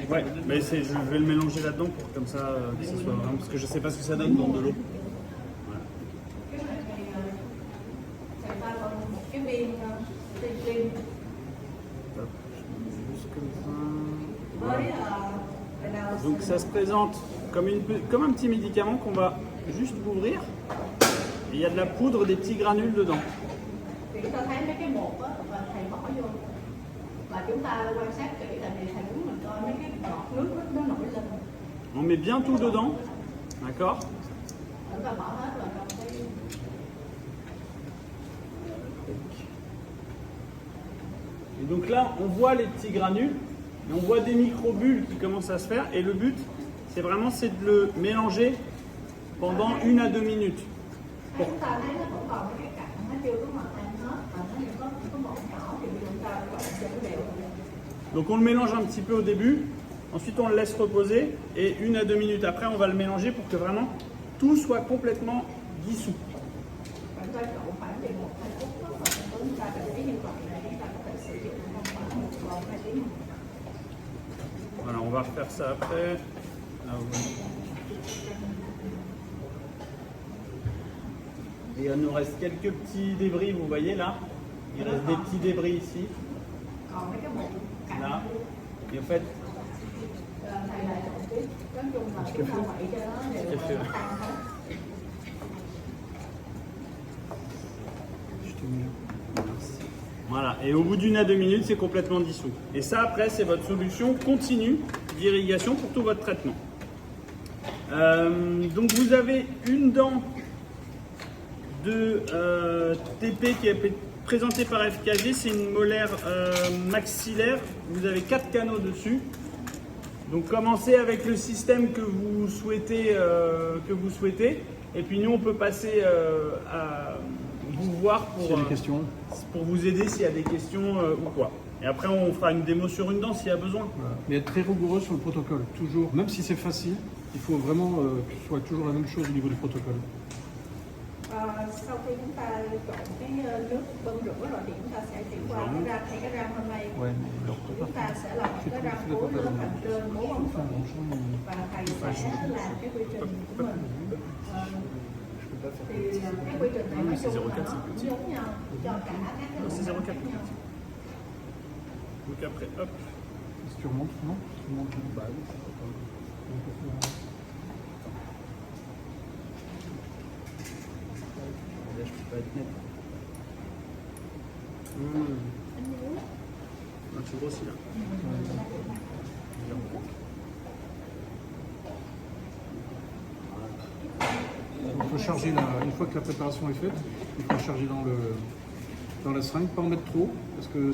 Ouais, mais je vais le mélanger là-dedans pour comme ça que ça soit vraiment, parce que je sais pas ce que ça donne dans de l'eau. Voilà. Hop, je mets juste comme ça. Donc ça se présente comme un petit médicament qu'on va juste ouvrir. Et il y a de la poudre, des petits granules dedans. On met bien tout dedans, d'accord? Et donc là, on voit les petits granules, et on voit des microbules qui commencent à se faire. Et le but, c'est vraiment de le mélanger pendant 1 à 2 minutes. Pour... Donc on le mélange un petit peu au début, ensuite on le laisse reposer et 1 à 2 minutes après on va le mélanger pour que vraiment tout soit complètement dissous. Voilà, on va refaire ça après. Ah, ouais. Et il nous reste quelques petits débris, vous voyez là? Il reste des petits débris ici. Là. Et en fait, voilà, et au bout d'1 à 2 minutes, c'est complètement dissous. Et ça, après, c'est votre solution continue d'irrigation pour tout votre traitement. Donc, vous avez une dent de TP qui est présentée par FKG, c'est une molaire maxillaire. Vous avez 4 canaux dessus. Donc, commencez avec le système que vous souhaitez, et puis nous, on peut passer à vous voir pour vous aider s'il y a des questions ou quoi. Et après, on fera une démo sur une dent s'il y a besoin. Voilà. Mais être très rigoureux sur le protocole, toujours. Même si c'est facile, il faut vraiment que ce soit toujours la même chose au niveau du protocole. Sau khi chúng ta trộn cái nước bơm rửa rồi thì chúng ta sẽ chuyển qua cái rang, thay cái rang hôm nay chúng ta sẽ làm cái rang khối lên thành trên 4 ống phân và thầy sẽ làm cái quy trình của mình. Thì cái quy trình này nói chung là nó cũng giống nhau cho cả các cái loại khác nhau. Donc après, hop. Si tu remontes, non? Tu remontes une balle. Là, je peux pas être net. Ah, tu grossis là. Il faut charger, une fois que la préparation est faite, il faut charger dans la seringue, pas en mettre trop, parce que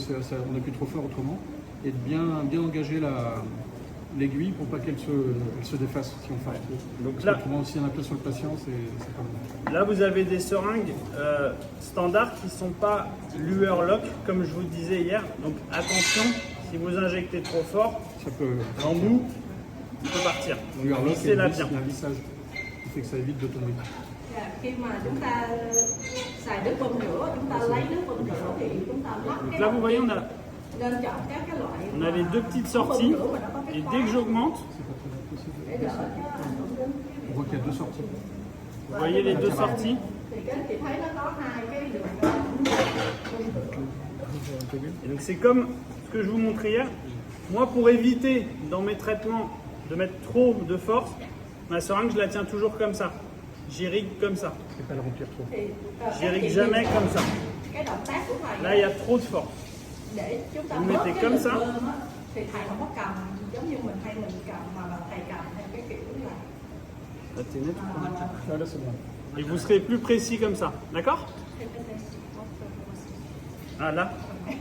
on appuie trop fort autrement, et de bien engager l'aiguille pour pas qu'elle se défasse si on force trop. Donc là, autrement, si on a peu sur le patient, c'est pas bon. Là, vous avez des seringues standards qui ne sont pas lueur lock, comme je vous disais hier. Donc attention, si vous injectez trop fort, l'embout peut partir. Lueur lock, c'est la bien. Un lissage qui fait que ça évite de tomber. Khi mà chúng ta xài nước bơm rửa, chúng ta lấy nước bơm rửa thì chúng ta lắc Donc cái là, vous voyez, on a les 2 petites sorties. Et dès que j'augmente, On voit qu'il y a 2 sorties. vous voyez les 2 sorties. Et donc c'est comme ce que je vous montrais hier. Moi, pour éviter dans mes traitements de mettre trop de force, ma seringue, je la tiens toujours comme ça. J'irrigue comme ça. Et pas le remplir trop. J'irrigue jamais comme ça. Là, il y a trop de force. Vous mettez comme ça. Thì thầy không có cầm giống như mình hay mình cầm mà thầy cầm theo cái kiểu là Là, t'es net. Ah, là, c'est bon. Et vous serez plus précis comme ça. D'accord? Ah là? Ouais,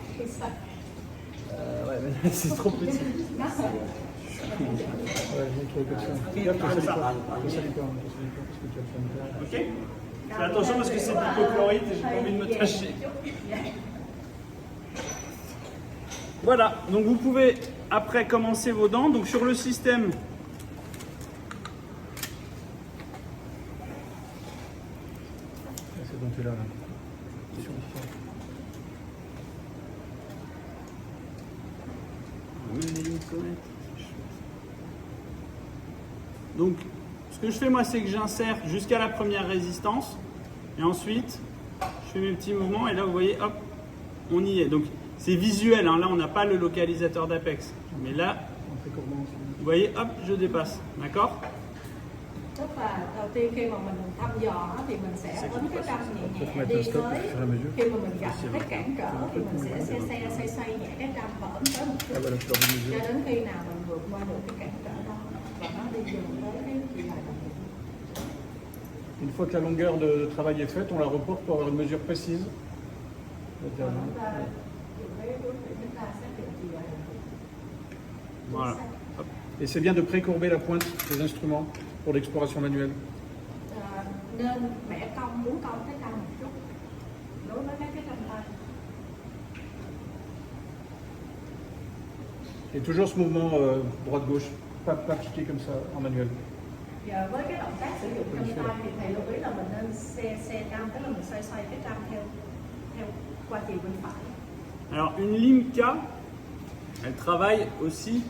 mais c'est trop petit. Ok? Fais attention parce que c'est de l'hypochlorite et j'ai pas envie de me tâcher. Voilà, donc vous pouvez après commencer vos dents. Donc sur le système, C'est donc là. même les lignes sonnettes. Donc, ce que je fais moi, c'est que j'insère jusqu'à la première résistance. Et ensuite, je fais mes petits mouvements. Et là, vous voyez, hop, on y est. Donc, c'est visuel. Hein. Là, on n'a pas le localisateur d'apex. Mais là, vous voyez, hop, je dépasse. D'accord? Tức là đầu tiên khi mà mình thăm dò thì mình sẽ ấn cái trâm nhẹ nhẹ đi tới, khi mà mình gặp thấy cản trở thì mình sẽ xoay nhẹ cái trâm và ấn tới một chút cho đến khi nào mình vượt qua được cái cản trở đó và nó đi dừng tới cái kỳ hài đồng. Une fois que la longueur de travail est faite, on la reporte pour avoir une mesure précise. Voilà. Et c'est bien de précourber la pointe des instruments pour l'exploration manuelle. Nên bẻ cong, muốn cong cái trâm một chút đối với các cái trâm tay. Et toujours ce mouvement droite-gauche, pas piqué comme ça en manuel. Và với cái động tác sử dụng chân tay thì thầy lưu ý là mình nên xe trâm, tức là mình xoay cái trâm theo qua chiều bên phải. Alors, une limca, elle travaille aussi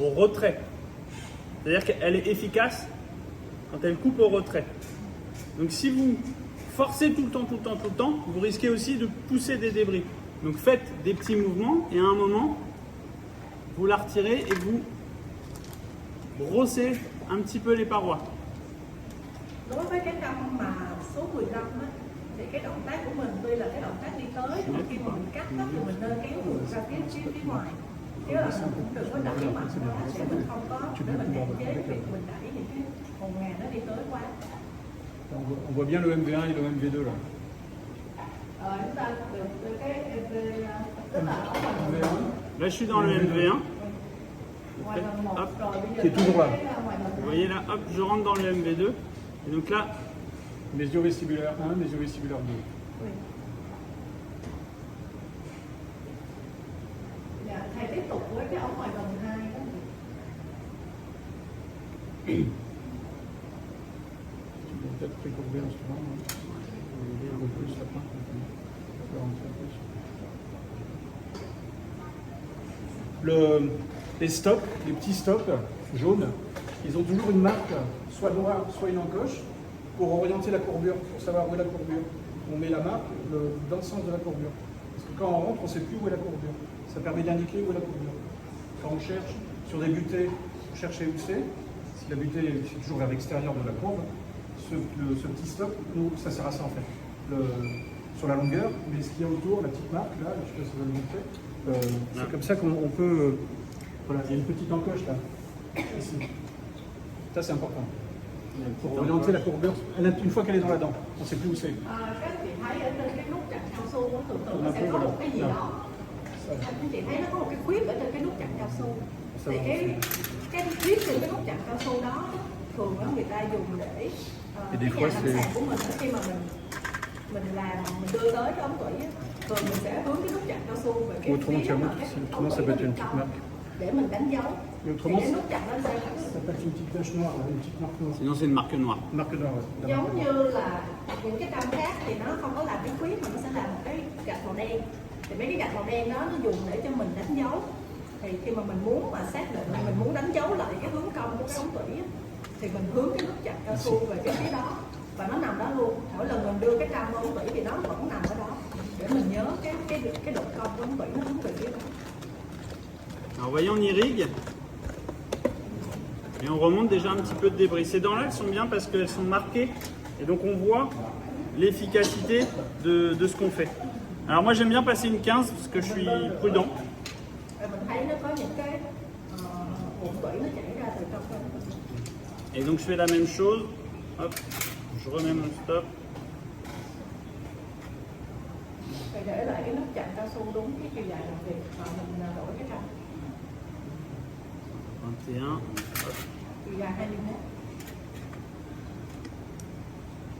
au retrait. C'est-à-dire qu'elle est efficace quand elle coupe au retrait. Donc si vous forcez tout le temps, vous risquez aussi de pousser des débris. Donc faites des petits mouvements et à un moment, vous la retirez et vous brossez un petit peu les parois. Đối với cái trâm mà số 15 á, thì cái động tác của mình tuy là cái động tác đi tới, nhưng mà khi mà mình cắt á, thì mình nên kéo ngược ra phía ngoài. Chứ là mình cũng đừng có đẩy mạnh quá để mình không có, để mình hạn chế cái việc mình đẩy thì cái hồn ngà nó đi tới quá. On voit bien le MV1 et le MV2 là. Chúng ta được cái tức là ở ngoài Là, je suis dans le MV1. ngoài lần 1 Hop. rồi bây giờ Qui est toujours là. ngoài lần Vous voyez là, hop, je rentre dans le MV2. Et donc là, Mésio-vestibulaire 1, mésio-vestibulaire 2. Dạ, thầy tiếp tục với cái ống ngoài vòng 2 đó. Peut-être précourber l'instrument. Un peu plus la pointe. Les stops, les petits stops jaunes, ils ont toujours une marque, soit noire, soit une encoche, pour orienter la courbure, pour savoir où est la courbure. On met la marque dans le sens de la courbure. Parce que quand on rentre, on ne sait plus où est la courbure. Ça permet d'indiquer où est la courbure. Quand on cherche sur des butées, chercher où c'est. Si la butée est toujours vers l'extérieur de la courbe, ce petit stop, nous, ça sert à ça en fait. Sur la longueur, mais ce qu'il y a autour, la petite marque, là, je ne sais pas si vous le montrer, c'est comme ça qu'on peut... voilà, il y a une petite encoche là, ici. Ça c'est important. Pour orienter la courbure, une fois qu'elle est dans la dent, on ne sait plus où c'est. Các chị thấy ở trên cái nút chặn cao su nó thường thường nó sẽ có một cái gì đó. Các chị thấy nó có một cái khuyết ở trên cái nút chặn cao su. Thì cái khuyết trên cái nút chặn cao su đó thường đó người ta dùng để cái nhà làm sàn của mình khi mà mình làm mình đưa tới cái ống tủy thường mình sẽ hướng cái nút chặn cao su về cái phía mà cái ống tủy nó bị cong để mình đánh dấu. Thì cái nút chặn nó sẽ Ça peut être une petite tache noire, une petite marque noire. sinon c'est une marque noire. Marque noire, ouais. giống như là những cái trâm khác thì nó không có làm cái khuyết mà nó sẽ làm một cái gạch màu đen. Thì mấy cái gạch màu đen đó nó dùng để cho mình đánh dấu. Thì khi mà mình muốn mà xác định mình muốn đánh dấu lại cái hướng cong của cái ống tủy á, thì mình hướng cái nút chặn cao su về cái phía đó và nó nằm đó luôn. Mỗi lần mình đưa cái trâm ống tủy thì nó vẫn nằm ở đó để mình nhớ cái độ cong của ống tủy nó hướng về phía đó. Alors, voyez, on irrigue. Et on remonte déjà un petit peu de débris. Ces dents-là, elles sont bien parce qu'elles sont marquées. Et donc, on voit l'efficacité de ce qu'on fait. Alors, moi, j'aime bien passer une 15 parce que je suis prudent. Mình thấy nó có những cái ống tủy nó chảy ra từ trong đó. Et donc, je fais la même chose. Hop, je remets mon stop. Phải để lại cái nút chặn cao su đúng cái chiều dài làm việc và mình đổi cái trâm. 21. Chiều dài 21.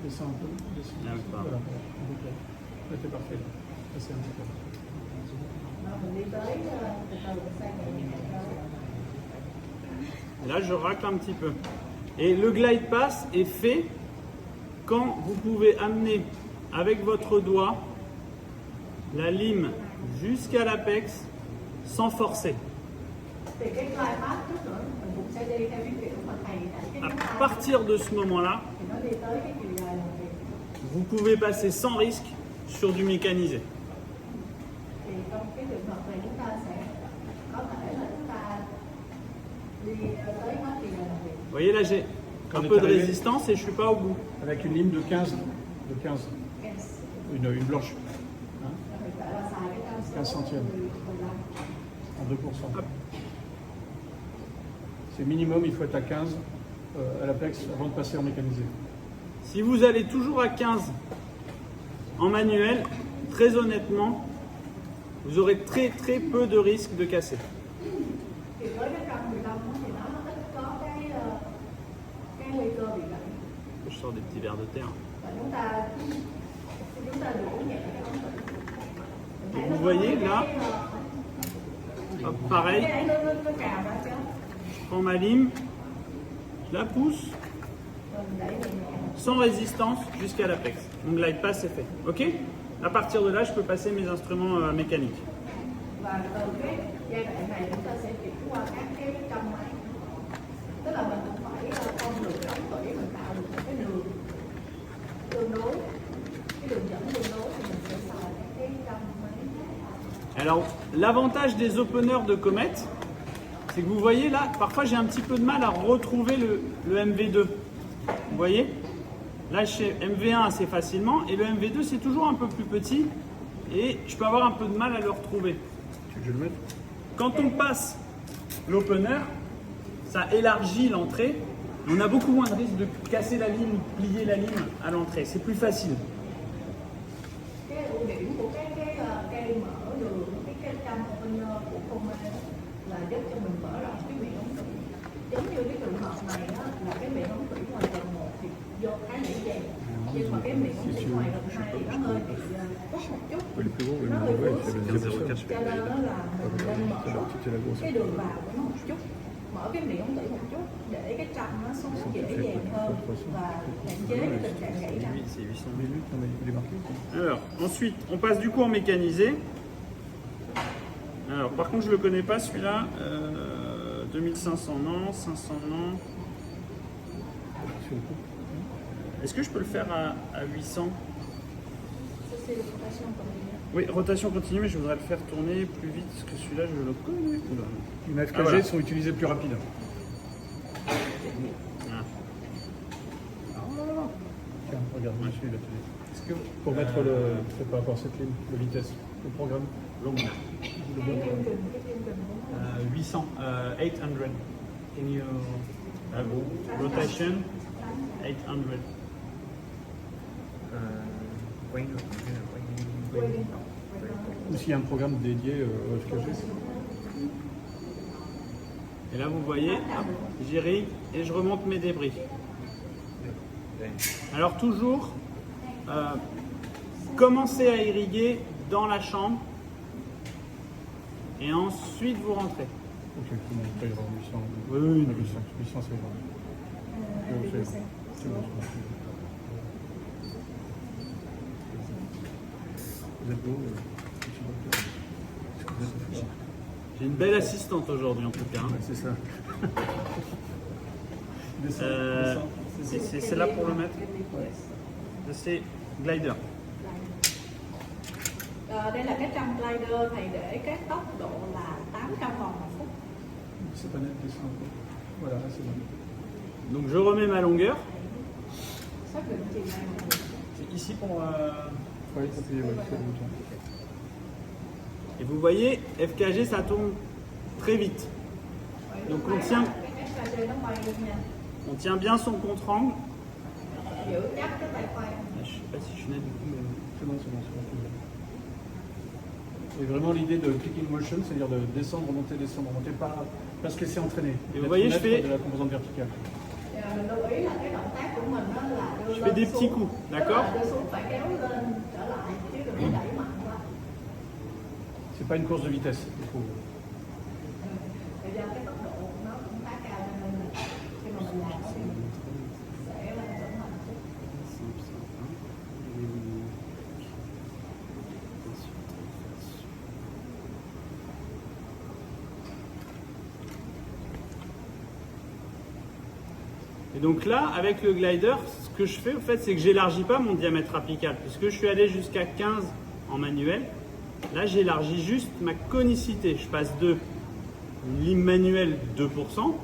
Descends un peu. Descends. D'accord. Voilà. Là, c'est parfait. Là, c'est un petit peu. Mình đi tới từ từ mình sang nhẹ nhàng. Et là, je racle un petit peu. Et le glide pass est fait quand vous pouvez amener avec votre doigt la lime jusqu'à l'apex sans forcer. Thì cái glide path trước nữa mình cũng mình sẽ đi theo cái kiểu mà thầy dạy cái À ngón tay partir de ce moment-là, thì nó đi tới cái chiều dài làm việc. vous pouvez passer sans risque sur du mécanisé. Thì trong cái trường hợp này chúng ta sẽ có thể là chúng ta đi tới hết chiều dài làm việc. Vous voyez là, j'ai Quand un on est peu de arrivé- résistance et je suis pas au bout. Avec une ligne de 15, Yes. une blanche, hein, Là thực tại là xài cái căn số 15 centièmes. 15. en 2%. C'est minimum, il faut être à 15 à l'Apex avant de passer en mécanisé. Si vous allez toujours à 15 en manuel, très honnêtement, vous aurez très peu de risque de casser. Thì với cái căn 15 thì nó ít có cái nguy cơ bị gãy. Je sors des petits vers de terre. Và chúng ta duỗi nhẹ cái ống thủy. Mình thấy Vous nó voyez, có là, cái, Hop, pareil, cái đấy nó trào ra chứ. je prends ma lime, je la pousse, Rồi mình đẩy nhẹ nhẹ. sans résistance jusqu'à l'apex. Mon glide pass c'est fait. Ok? À partir de là, je peux passer mes instruments mécaniques. Và từ cái giai đoạn này chúng ta sẽ chuyển qua các cái trong máy. Tức là mình cũng phải con được cái ống thủy, mình tạo được một cái đường tương đối, cái đường dẫn tương đối thì mình sẽ xài các cái trong máy. Alors, l'avantage des openers de Comet, c'est que vous voyez là, parfois j'ai un petit peu de mal à retrouver le MV2. Vous voyez? Là, chez MV1 assez facilement, et le MV2 c'est toujours un peu plus petit, et je peux avoir un peu de mal à le retrouver. Tu veux que je le mette? Quand on passe l'opener, ça élargit l'entrée. On a beaucoup moins de risque de casser la ligne, plier la ligne à l'entrée. C'est plus facile. Cái ưu điểm của cái cây mở đường cái trong opener của Comet là giúp cho mình mở rộng cái miệng ống thủy. Giống như cái trường hợp này đó, là cái miệng ống thủy ngoài tầng 1 thì vô khá dễ dàng, nhưng mà cái miệng ống thủy ngoài tầng 2 thì nó hơi bị cúc một chút, Le plus gros, nó hơi ouais, cúc, c'est le 0,4. cho nên nó là mình nên mở rộng cái đường vào của nó một chút, mở cái miệng ống thủy một chút để cái trong nó xuống dễ dàng hơn và hạn chế cái tình trạng gãy răng. C'est 800 Mais lui, non, mais il est marqué. Alors, ensuite, on passe du coup en mécanisé. Alors, par contre, je le connais pas celui-là. 2500 non, 500 non. Sur le coup. Est-ce que je peux le faire à 800? Ça, c'est la rotation continue. Oui, rotation continue, mais je voudrais le faire tourner plus vite parce que celui-là, je le connais. Oula. Les FKG Ah, voilà. sont utilisés plus rapide. Ah. Tiens, regarde, dessus, il a télé. Est-ce que Pour mettre c'est par rapport à cette ligne de vitesse, le programme. long, Cái chương trình đúng 800, 800. Can you rotation 800? Wayne, quay liên tục. Ou s'il y a un programme dédié au FKG. Et là, vous voyez, hop, j'irrigue et je remonte mes débris. Alors toujours, commencez à irriguer dans la chambre et ensuite vous rentrez. Ok, tout le monde payera 800. Oui, oui, Ah, 800, 800 c'est bon. C'est bon, c'est bon. Vous êtes beau. J'ai une belle assistante aujourd'hui en tout cas. hein. C'est ça. Descends, Euh, descends. c'est là pour le mettre. C'est glider. Đây là cái trong glider, thầy để cái tốc độ là 800 vòng một phút. C'est pas net, descends un peu. Voilà, là c'est bon. Donc je remets ma longueur. Xác định chiều dài một phút. C'est ici pour. Oui, appuyez, ouais, c'est le bouton. Et vous voyez, FKG ça tourne très vite. Donc on tient, Cái FKG nó quay lên nhanh, on tient bien son contre-angle. giữ chắc cái tay quay. Je sais pas si je suis net du coup, mais. C'est bon, c'est bon, c'est bon. Et vraiment l'idée de clicking motion, c'est-à-dire de descendre, remonter, pas se laisser entraîner. Et vous voyez, je fais- de la composante verticale. Mình lưu ý là cái động tác của mình đó là đưa Je lên fais des petits xuống. coups, Tức là d'accord? đưa xuống phải kéo lên trở lại chứ đừng có đẩy mạnh quá. C'est pas une course de vitesse. Il faut... Tại do cái tốc độ của nó cũng khá cao cho nên là khi mà mình làm thì mình sẽ dẫn mạnh chút. Et donc là, avec le glider, ce que je fais, en fait, c'est que j'élargis pas mon diamètre apical. Puisque je suis allé jusqu'à 15 en manuel, là, j'élargis juste ma conicité. Je passe de une lime manuelle 2%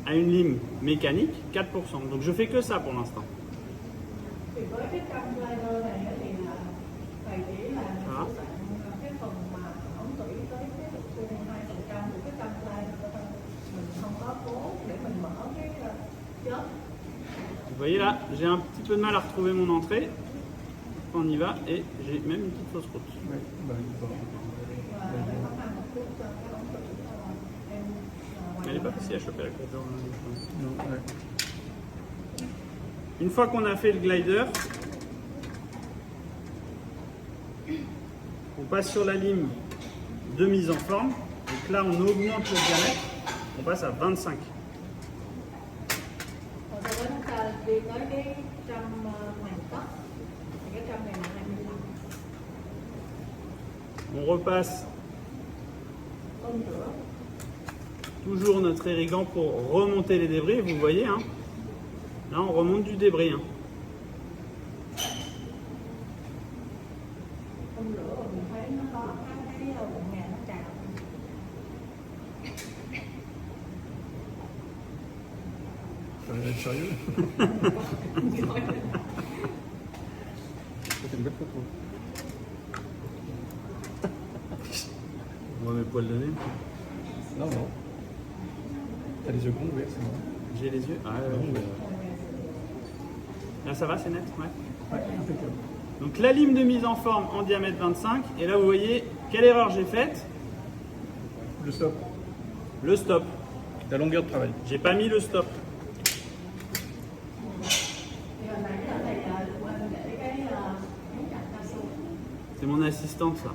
à une lime mécanique 4%. Donc je fais que ça pour l'instant. Thì với cái cam glider này á thì là thầy nghĩ là mình Đó. sẽ soạn cái phần mà ống tủy tới cái độ C 2% của cái cam glider đó thôi. Mình không có cố để mình mở cái chớp. Vous voyez là, j'ai un petit peu de mal à retrouver mon entrée. On y va et j'ai même une petite fausse route. Ouais, bah, bon. Và để khó khăn một chút cho cái ống tủy em Elle n'est pas facile à choper la corde. Non, ouais. Une fois qu'on a fait le glider, on passe sur la lime de mise en forme. Donc là, on augmente le diamètre. On passe à 25. Còn sau đó chúng ta đi tới cái trăm màng tóc. Thì cái trăm này là 25. On repasse Con rửa. toujours notre irrigant pour remonter les débris. Vous voyez, hein, là, on remonte du débris. Hein. Con rửa rồi mình thấy nó có cái bụng ngà nó trào. Ça va être sérieux. C'est une belle photo. On voit mes poils de nez. Non, non. T'as les yeux grands ouverts, c'est bon. J'ai les yeux. Ah, ouais, là, ça va, c'est net, ouais. Ouais, impeccable. Donc la lime de mise en forme en diamètre 25. Et là, vous voyez quelle erreur j'ai faite. Le stop. Le stop. La longueur de travail. J'ai pas mis le stop. Thì hồi nãy là thầy quên để cái miếng chặt cao su. C'est mon assistante, ça.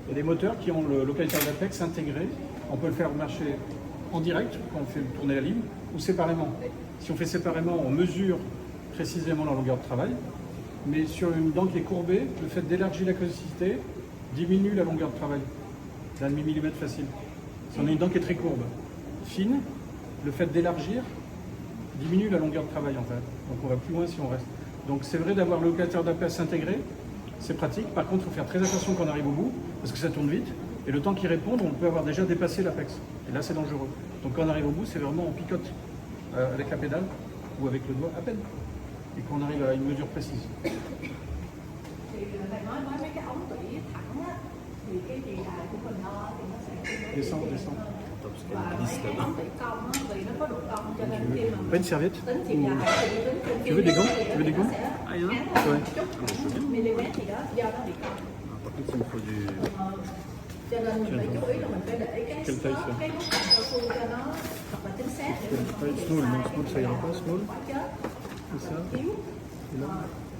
Il y a des moteurs qui ont le localisateur d'apex intégré. On peut le faire marcher en direct quand on fait tourner la lime ou séparément. Si on fait séparément, on mesure précisément la longueur de travail. Mais sur une dent qui est courbée, le fait d'élargir la conicité diminue la longueur de travail d'un demi-millimètre facile. Si on a une dent qui est très courbe, fine, le fait d'élargir diminue la longueur de travail en fait. Donc on va plus loin si on reste. Donc c'est vrai d'avoir le localisateur d'apex intégré, c'est pratique. Par contre, il faut faire très attention quand on arrive au bout, parce que ça tourne vite. Et le temps qu'il réponde, on peut avoir déjà dépassé l'apex. Et là, c'est dangereux. Donc quand on arrive au bout, c'est vraiment on picote avec la pédale ou avec le doigt à peine. Et qu'on arrive à une mesure précise. Thì thầy nói với mấy cái ống tủy thẳng á, thì cái kỳ đại của mình đo thì nó sẽ Descends, descends. và mấy ống tủy cong á, vì nó có độ cong cho nên khi mà Pas une serviette. tính chiều dài thì tính trên Tu veux des gants? Tu veux des gants? Ah, il y en a? Ouais. chút mm gì đó do nó bị cong. Par contre, il me faut du... Cho nên mình phải chú ý là mình phải để cái Quelle taille stop, ça? cái nút cao su cho nó thật là chính xác để mình không bị Small, non, small, ça ira pas, small. quả chết. C'est ça. Yếu. Et là.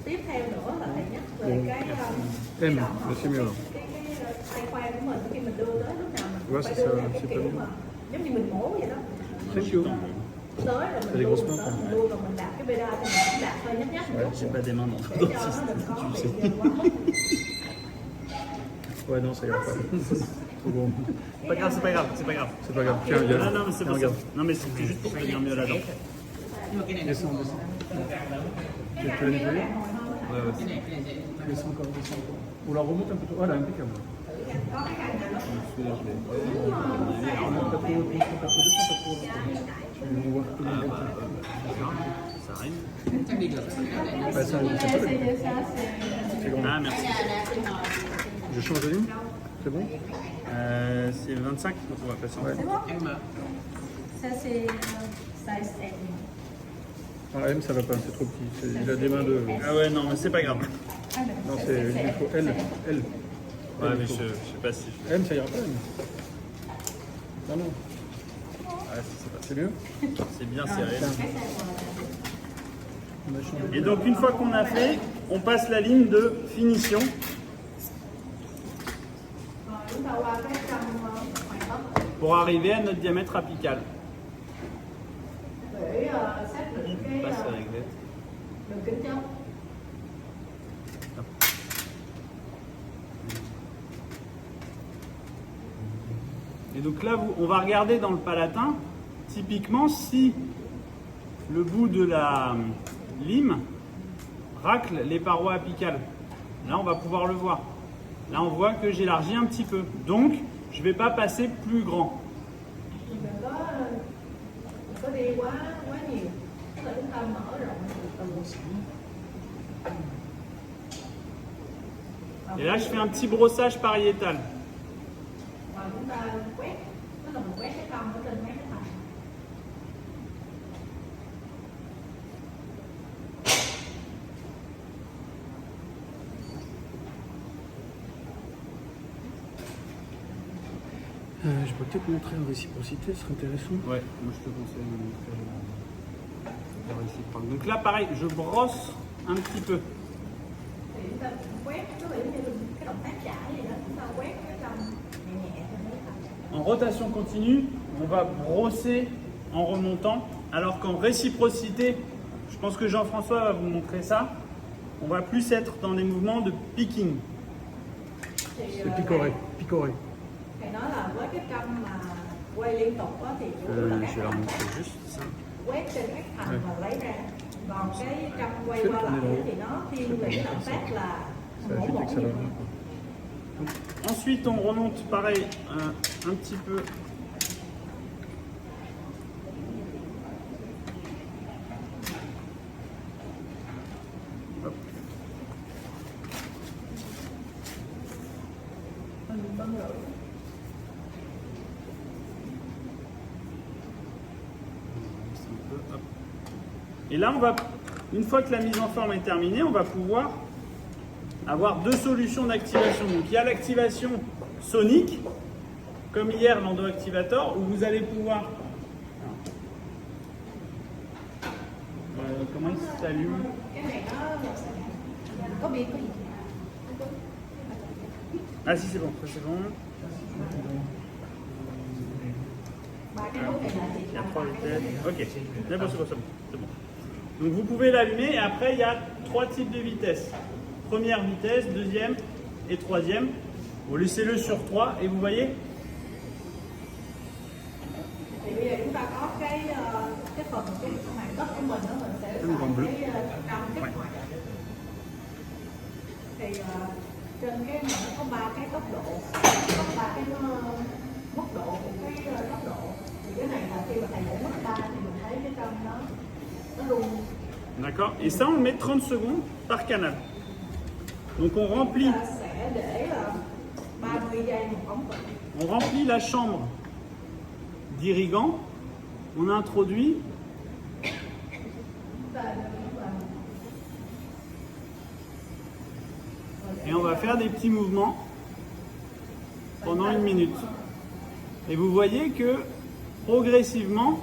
Tiếp theo nữa là thầy nhắc về Bon. cái M, là c'est mieux là. cái tay khoan của mình khi mình đưa tới lúc nào mình Ouais, phải c'est đưa ça, theo cái c'est kiểu pas mà giống như mình mổ vậy đó. Très chaud. Tới rồi T'as mình des đu, grosses tới mains, mình đu rồi mình đạp cái pedal thì mình cũng đạp hơi nhấp nhấp một chút J'ai pas des mains dans để cho nó đừng có bị quá mất. Ouais, non, ça ira pas. Trop gros. C'est pas grave, c'est pas grave, c'est pas grave. C'est pas grave. Tiens, regarde. Non, non, mais c'est Tiens, pour ça. regarde. Non, mais c'était juste pour tenir mieux là-dedans. Descends, descends. Tu peux la nettoyer? Ouais, ouais. Descends encore, descends encore. On la remonte un peu trop. Ah là, impeccable. Remonte pas trop, descends pas trop, descends pas trop. On voit tout le monde. Ça arrive. Ouais, ça, c'est pas bien. C'est grand. Ah, merci. Je change de ligne? C'est bon? C'est 25, donc on va passer en Ouais. Ça c'est size M. Ah, M, ça va pas, c'est trop petit. Il a des mains de. Ah ouais, non, mais c'est pas grave. Non, c'est. Il faut L. L. Ouais, L, mais il faut. je sais pas si... M, ça ira pas, M. Non, non. Ouais, c'est pas... C'est mieux? C'est bien serré. On a changé. Et donc, une fois qu'on a fait, on passe la ligne de finition. Rồi chúng ta qua cái trăm hoàn tất Pour arriver à notre diamètre apical. để xác định cái Passe la réglette. đường kính chớp. Et donc là, on va regarder dans le palatin typiquement, si le bout de la lime racle les parois apicales, là on va pouvoir le voir. Là on voit que j'élargis un petit peu. Donc je ne vais pas passer plus grand. Đừng có đi quá nhiều, tức là chúng ta mở rộng từ Et là je fais un petit brossage pariétal. và chúng ta quét, tức là mình quét cái cong ở trên mấy cái thành. Je peux peut-être montrer en réciprocité, ce serait intéressant. Ouais, moi je te conseille de montrer la réciproque. Donc là pareil, je brosse un petit peu. Thì chúng ta quét, có vẻ như cái động tác chải gì đó, chúng ta quét cái cong nhẹ nhẹ trên mấy thành. En rotation continue, on va brosser en remontant, alors qu'en réciprocité, je pense que Jean-François va vous montrer ça, on va plus être dans des mouvements de picking. C'est picoré, picoré. Thầy nói là với cái cong mà quay liên tục á thì chủ yếu là Je các vais leur động montrer tác juste ça. quét trên các thành và lấy ra. Còn cái cong quay qua lại thì nó thiên về cái động tác là Ça mổ ajoute mổ que ça nhiều va. hơn. Donc, ensuite, on remonte pareil un petit peu. Hop. Hop. Et là, on va, une fois que la mise en forme est terminée, on va pouvoir avoir deux solutions d'activation. Donc il y a l'activation sonique, comme hier l'endoactivator, où vous allez pouvoir... comment il s'allume? Cái này nó có biên có gì? Ah si, c'est bon, ça c'est bon. Ba cái nút này là chỉ Il y a là trois ba cái nút. vitesses. Ok, c'est bon, c'est bon, c'est bon, c'est bon. Donc vous pouvez l'allumer et après il y a trois types de vitesses. Première vitesse, deuxième et troisième. Vous laissez-le sur 3 et vous voyez, Thì bây giờ chúng ta có cái phần cái màn đất của mình đó, mình sẽ xài cái cong kích hoạt. Thì trên cái mà nó có 3 cái tốc độ, có 3 cái mức độ của cái tốc độ. Thì cái này là khi mà thầy dạy mức 3 thì mình thấy cái cong nó rung. d'accord? Et ça on le met 30 secondes par canal. Donc on remplit, Ta sẽ để 30 giây một ống vận. on remplit la chambre d'irrigant, on introduit Chúng ta đưa vào. et on va faire des petits mouvements pendant 1 minute. Et vous voyez que progressivement,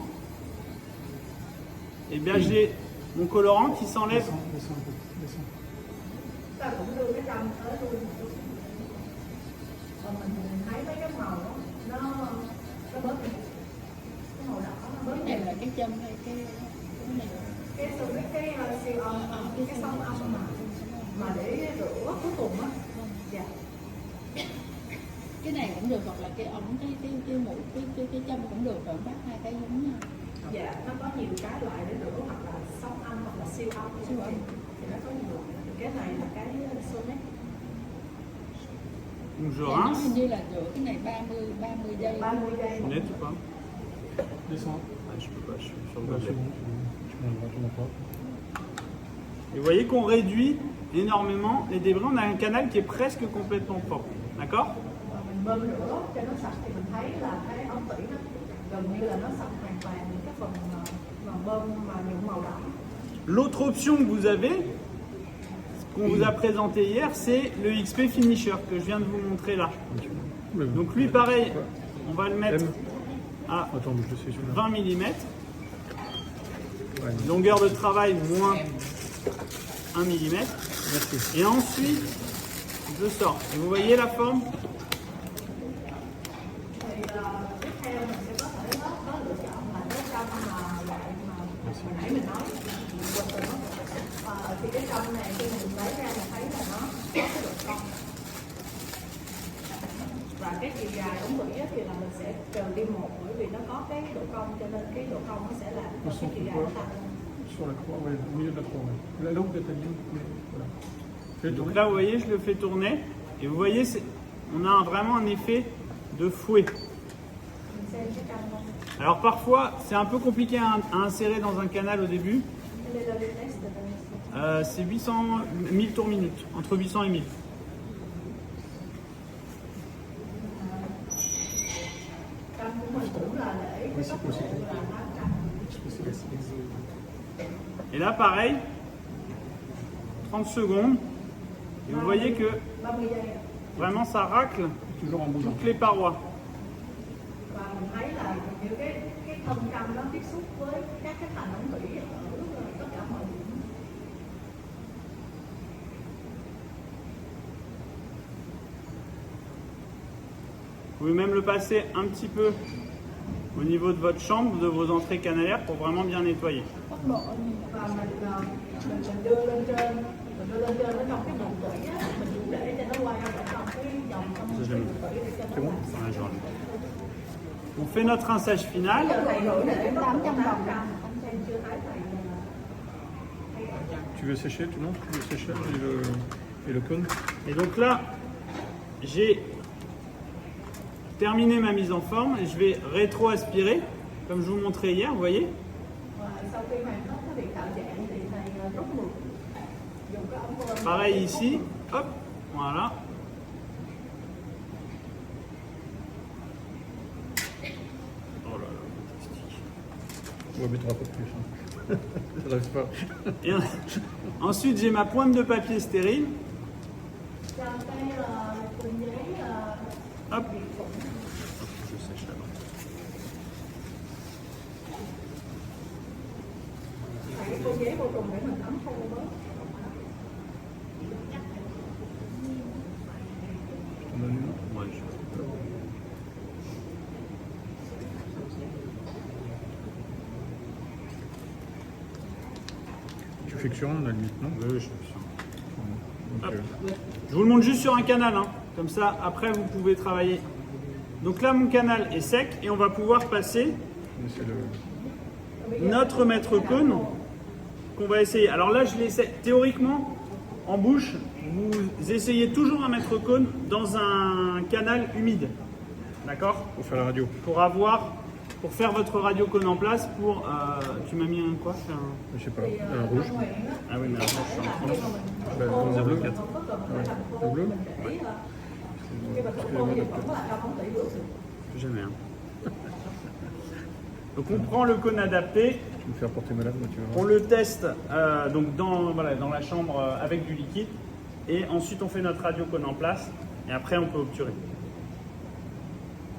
eh bien j'ai mon colorant qui s'enlève. Descends, descends un peu, descends. Ta cũng đưa cái cong tới luôn một chút. Còn mình thấy mấy cái màu đó, nó bớt đi. Cái màu đỏ nó bớt Cái đi. này là cái châm hay cái này? Cái siêu âm, cái sóng âm mà để rửa cuối cùng á. Dạ. Cái này cũng được, hoặc là cái ống cái mũi cái châm cũng được, rồi bắt hai cái giống nhau. Dạ, nó có nhiều cái loại để rửa, hoặc là sóng âm hoặc là siêu âm. Thì nó có nhiều loại. Thì cái này là cái Sonic. Donc je Thì nó rince. hình như là rửa cái này 30 giây. 30 giây. Vous n'êtes ou pas? Descends. Ah, je peux pas, je suis sur le Bah, bas. c'est bon, c'est bon. Tu m'en pas. Et vous voyez qu'on réduit énormément les débris. On a un canal qui est presque complètement propre. D'accord? Và mình bơm rửa cho nó sạch thì mình thấy là cái ống tủy nó gần như là nó sạch hoàn toàn những cái phần mà bơm mà nhuộm màu đỏ. L'autre option que vous avez, qu'on vous a présenté hier, c'est le XP Finisher que je viens de vous montrer là. Mais bon. Donc lui pareil, on va le mettre à Attends, mais je sais celui-là. 20 mm. Ouais, Longueur de travail moins 1 mm. merci. Et ensuite, je sors. Et vous voyez la forme? Thì tiếp theo mình sẽ có lựa chọn là cái trong mà loại mà hồi nãy mình nói thì cái trong này khi mình lấy ra mình thấy là nó có cái độ cong và Và cái chiều dài ống vỉ á, thì là mình sẽ trừ đi 1 bởi vì nó có cái độ cong cho nên cái độ cong nó sẽ làm cho cái chiều dài nó tăng. Sur la croix, ouais, au milieu de la croix. Ouais. Là où vous êtes aligné, voilà. Fais Donc tourner. là, vous voyez, je le fais tourner. Et vous voyez, on a vraiment un effet de fouet. Mình xem cái cong không? Alors parfois, c'est un peu compliqué à insérer dans un canal au début. Đây là cái test của mình. C'est 800, 1000 tours minute, entre 800 et 1000. Cong của mình cũng là để cái tốc độ là 800. Et là, pareil, 30 secondes. Et vous voyez que 30 giây ạ. vraiment ça racle Toujours en bougeant. toutes les parois. Và mình thấy là như cái thân cong nó tiếp xúc với các cái thành ống vỉ ở tất cả mọi điểm. Vous pouvez même le passer un petit peu au niveau de votre chambre, de vos entrées canalaires pour vraiment bien nettoyer. tốc độ như vậy. Và mình đưa lên trên, ở trong cái bụng vỉ á, mình cũng để cho nó quay ở trong cái vòng trong cái bụng vỉ để cho nó làm sạch. Ouais, je vois. On fait notre rinçage final. Thầy gửi để nó 800 đồng. Em chưa thấy thầy. Tu veux sécher, tu non? Le séchage et le cône. Et donc là, j'ai terminé ma mise en forme et je vais rétro-aspirer, comme je vous montrais hier, vous voyez. Và sau khi hoàn tất cái việc tạo dạng thì thầy rút mực. Dùng cái ống bơm. Pareil ici, hop, voilà. Oh là là, fantastique. Ouais, mais tu n'auras pas plus. Hein. Ça reste pas. Et ensuite, j'ai ma pointe de papier stérile. Trong cái cuộn giấy Hop. biệt khuẩn. Je sèche là-bas. Cái cuộn giấy vô cùng để mình thấm khô bớt. On a une. Ouais, je- Tu fais que sur un, à la limite, non? Oui, je suis sûr. Donc, Je vous le montre juste sur un canal, hein. Comme ça, après, vous pouvez travailler. Donc là, mon canal est sec et on va pouvoir passer mais c'est le. notre mètre cône qu'on va essayer. Alors là, je l'essaie théoriquement en bouche. Vous essayez toujours un mètre cône dans un canal humide, d'accord? Pour faire la radio. Pour faire votre radio cône en place. Tu m'as mis un quoi? Je sais pas. Un rouge. Ah oui, mais alors, je suis en train de- Bah, le bleu. Không có cần phải làm khô. Le bleu. Mình để cái vật khô thì vẫn là trong ống tủy được. Jamais. Hein. Donc on prend le cône adapté. Tu me fais apporter malade, moi, tu vas On voir. le teste donc dans la chambre avec du liquide et ensuite on fait notre radio cône en place et après on peut obturer.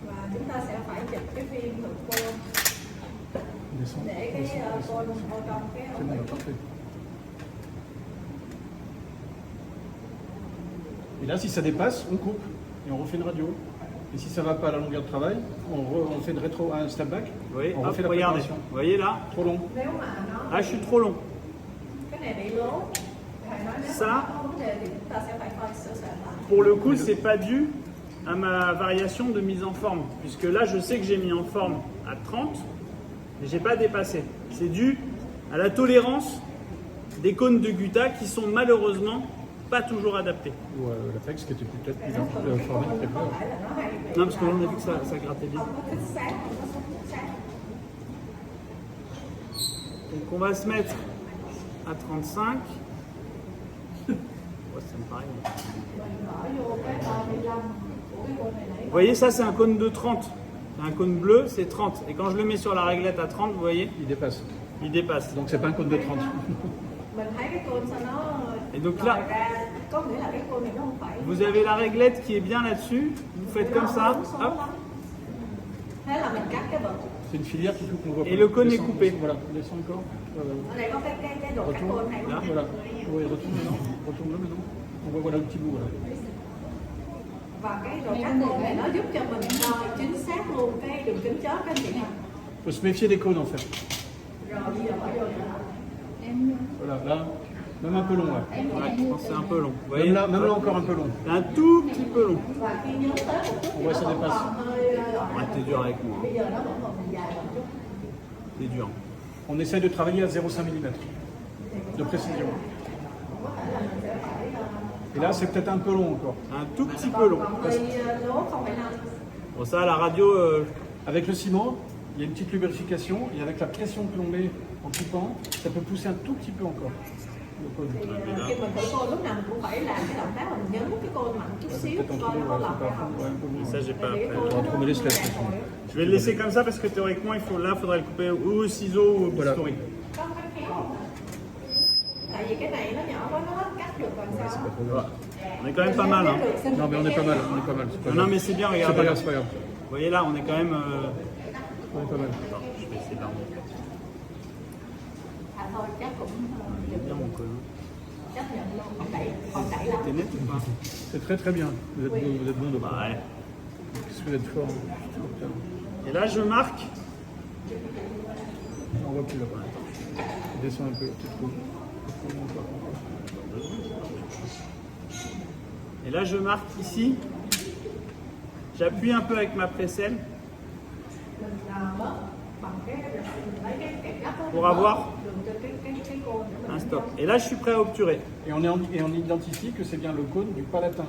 Và chúng ta sẽ phải chụp cái phim thực côn Descends. để cái Descends. côn vào trong cái C'est ống bon, là, tủy. parfait. Et là, si ça dépasse, on coupe et on refait une radio. Et si ça ne va pas à la longueur de travail, on fait un step back. Vous voyez, On hop, refait la regardez. préparation. Vous voyez là, Trop long. Nếu mà nó là je suis trop long. cái này bị lố, thầy nói nếu Ça. mà nó có vấn đề thì chúng ta sẽ phải coi sửa soạn lại. Pour le coup, c'est pas dû à ma variation de mise en forme puisque là je sais que j'ai mis en forme à 30 mais j'ai pas dépassé. C'est dû à la tolérance des cônes de Gutha qui sont malheureusement pas toujours adaptés. Ou la texte qui était peut-être plus Nếu large, mà không formée, không très có peu. phải là nó hay bị Non, parce que là on a vu que ça grattait bien. không có thích sáng, không có sống thích sáng. Donc on va se mettre à 35. Ouais, ça me paraît. Mình bỏ vô cái 35 của cái côn này nãy. Vous voyez, ça c'est un cône de 30. C'est un cône bleu, c'est 30. Et quand je le mets sur la réglette à 30, vous voyez, Il dépasse. il dépasse. Donc c'est pas un code de 30. Mình thấy cái côn sao nó Et donc lòi là- ra, có nghĩa là cái côn này nó không phải. Vous avez la réglette qui est bien là-dessus. Vous faites comme ça, hop, Thế là mình cắt cái vật. C'est une filière qu'il faut qu'on voit Et pas. le cône est Descends, coupé. descends, Voilà, descends encore. Ở đây có cái độ cắt Retourne. côn này. Là, voilà. Oui, retourne maintenant. Retourne-le maintenant. On voit voilà le petit bout. Voilà. Và cái độ cắt côn này nó giúp cho mình đo chính xác luôn cái đường kính chóp các anh chị. Il faut se méfier des cônes en fait. Rồi bây giờ bỏ vô nữa. Em Voilà, là, Même un peu long, là. Ouais, je pense que c'est un peu long. Vous voyez Même là encore un peu long. C'est un tout petit peu long. Và khi nhấn tới một chút On voit ça dépasse. hơi gọi Ouais, t'es dur avec moi. bây giờ nó vẫn còn dài một chút. T'es dur. On essaye de travailler à 0,5 mm de précision. Et là, c'est peut-être un peu long encore. Un tout petit peu long. Hơi lố 0,5. Bon, ça, à la radio, Avec le ciment, il y a une petite lubrification et avec la pression que l'on met en coupant, ça peut pousser un tout petit peu encore. Le cône. Khi mình thử côn lúc nào mình cũng phải làm cái động tác là mình nhấn cái côn mạnh chút xíu Peut-être en coi nó có trop, lọt hay không. ouais, un peu long. ça, j'ai pas Thì cái appris. côn nó Entremêler, không je laisse ràng le rồi. Je vais le laisser comme ça parce que théoriquement, là, il faudrait le couper ou au ciseau ou au Voilà. bistouri. Có cắt khéo không? Tại vì cái này nó nhỏ quá nó hết cắt được còn sao? Ouais. On est quand même pas mal. Hein. Non, mais on est pas mal, on est pas mal. C'est pas Non, grave. mais c'est bien, C'est pas regardez. grave, c'est pas grave. Vous voyez là, on est quand même. On est pas mal. Attends, je vais essayer d'arrondir. À thôi chắc cũng Il est bien mon cône. chấp nhận luôn, không đẩy lắm. T'es net ou pas C'est très très bien. Vous êtes bon de Bah ouais. Qu'est-ce que vous êtes fort. Et là, je marque. On voit plus là-bas. Descends un peu, c'est trop. Et là, je marque ici. J'appuie un peu avec ma précelle Mình bóp bằng cái mình lấy cái gấp đó, pour avoir đường cho cái côn để mình un stop. Et là, je suis prêt à obturer. Et on identifie que c'est bien le cône du palatin.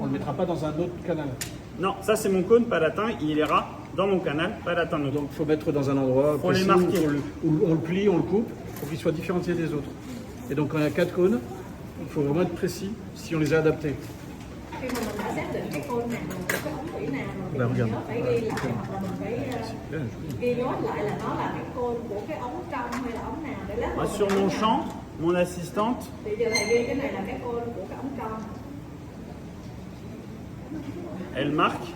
On ne le mettra pas dans un autre canal. Non, ça c'est mon cône palatin, il ira dans mon canal palatin. Donc il faut mettre dans un endroit Faut les précis marquer. où on le plie, on le coupe, pour qu'il soit différencié des autres. Et donc quand il y a 4 cônes, il faut vraiment être précis si on les a adaptés. khi mà mình đã xác định cái côn nào cái ống thủy nào rồi thì Là, mình regarde. nhớ phải ghi lại hoặc là mình phải Bien, joli. ghi nhớ lại là nó là cái côn của cái ống trong hay là ống nào để lát Moi, nữa sur mình mon phải champ, mon assistante, thì giờ thầy ghi cái này là cái côn của cái ống trong. elle marque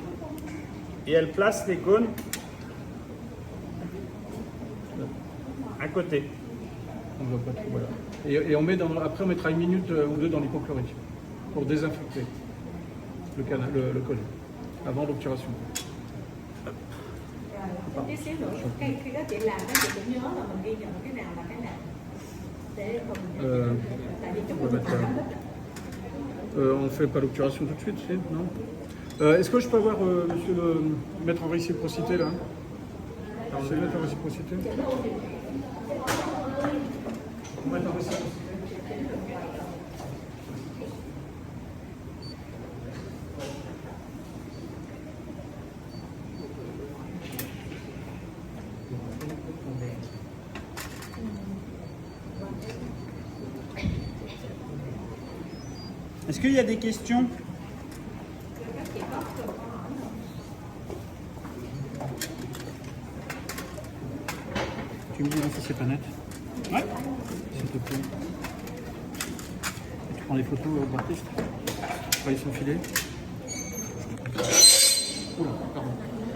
et elle place les cônes à côté. On ne voit pas tout, voilà. Et on met après on mettra 1 minute ou 2 dans l'hypochlorite pour désinfecter le canal, le cône, avant l'obturation. Rồi tí xíu nữa khi các chị làm các chị cũng nhớ là mình ghi nhận cái nào là cái nào để không tại vì chúng on va mình mettre làm ça. On ne fait pas l'obturation tout de suite, c'est- non Est-ce que je peux avoir, monsieur le maître en réciprocité là C'est le maître en réciprocité Maître en réciprocité. Est-ce qu'il y a des questions? Tu me dis hein, si c'est pas net, Ouais. s'il te plaît. Et tu prends les photos d'artistes. Ils sont filés. Oula, pardon.